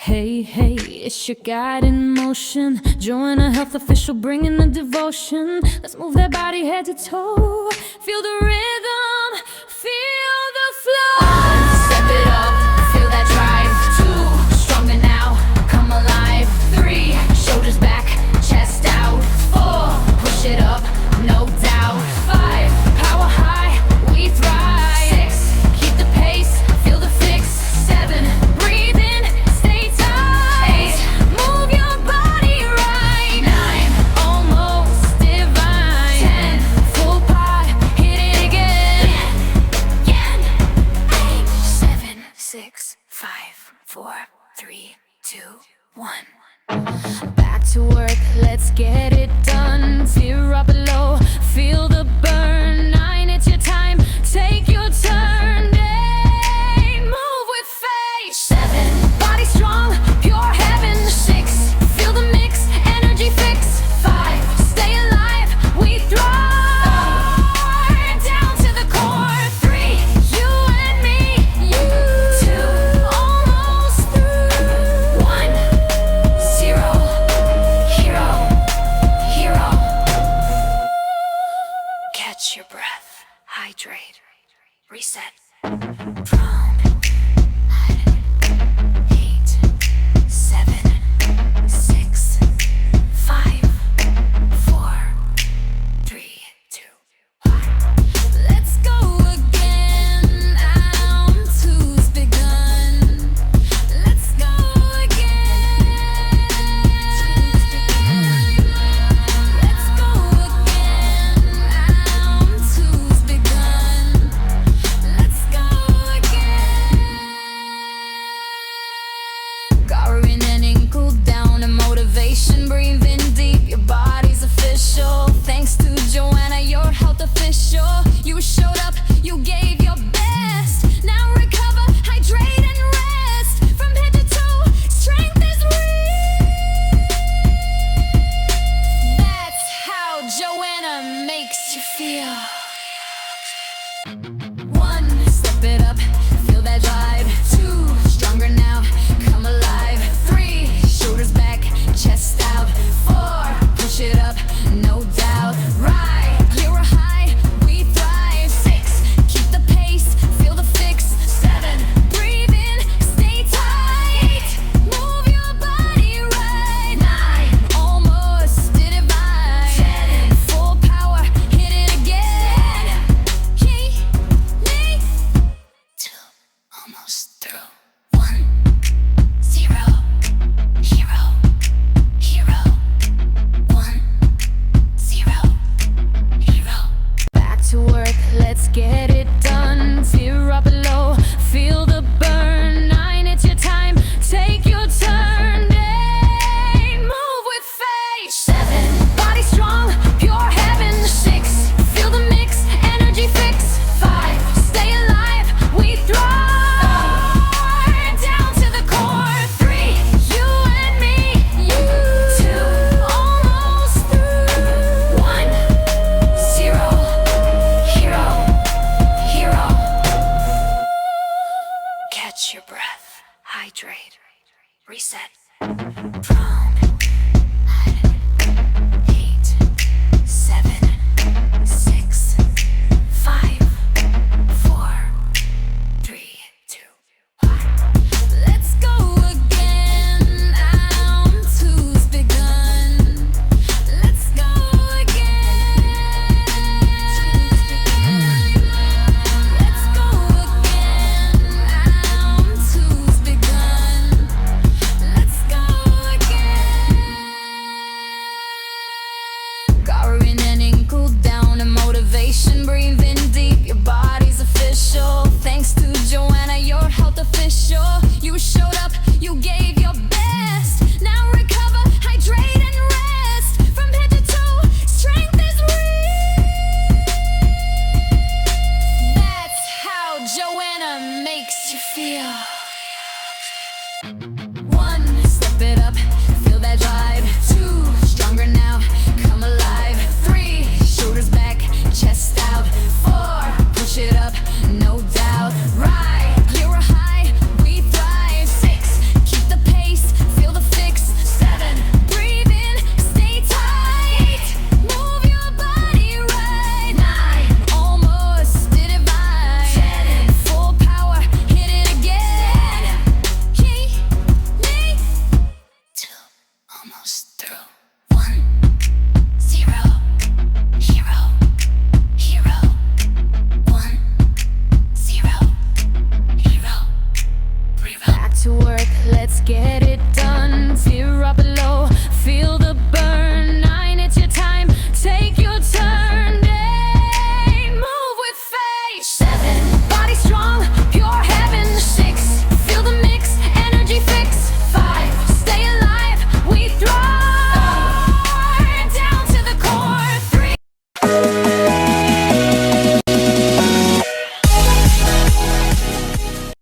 Hey, hey, it's your guide in motion. Join a health official bringing the devotion. Let's move that body head to toe. Feel the rhythm, feel the flow. Step it up, feel that drive. 2, stronger now, come alive. 3, shoulders back, chest out. 4, push it up, no doubt. 5, power high, we thrive. 6, keep the pace, feel the fix. 7, breathe in, stay tight. 8, move your body right. 9, almost divine. 10, full pot, hit it again. 8, 7, 6, 5, 4, 3, 2, 1. Back to work, let's get it done. Fear up below, feel the burn. 9, it's your time, take your turn. 8, move with faith. 7, Body strong, pure heaven. 6, Feel the mix, energy fix. 5, Stay alive, we thrive. Down to the core. 3, you and me. You 2, almost through. 1, 0. Hero, hero. Catch your breath, hydrate, reset. Prone. 8, 7, 6, 5, 4, 3, 2, 1. Let's go again. Round 2's begun. Let's go again. Let's go again. Round 2's begun. Let's go again. Garrin and Cooldown and motivation. Breathe in deep, your body's official. Thanks to Joanna, your health official. You showed up, you gave your best. Now recover, hydrate and rest. From head to toe, strength is real. That's how Joanna makes you feel. 1, step it up, feel that drive. 2, stronger now, come alive. 3, shoulders back, chest out. 4, push it up, no doubt. Right, you're a high, we thrive. 6, keep the pace, feel the fix. 7, breathe in, stay tight. 8, move your body right. 9, almost divine. 10, full power, hit it again. Yay, yay. 2, almost through. 1, 0. Hero, hero. 1, 0. Hero. Back to work, let's get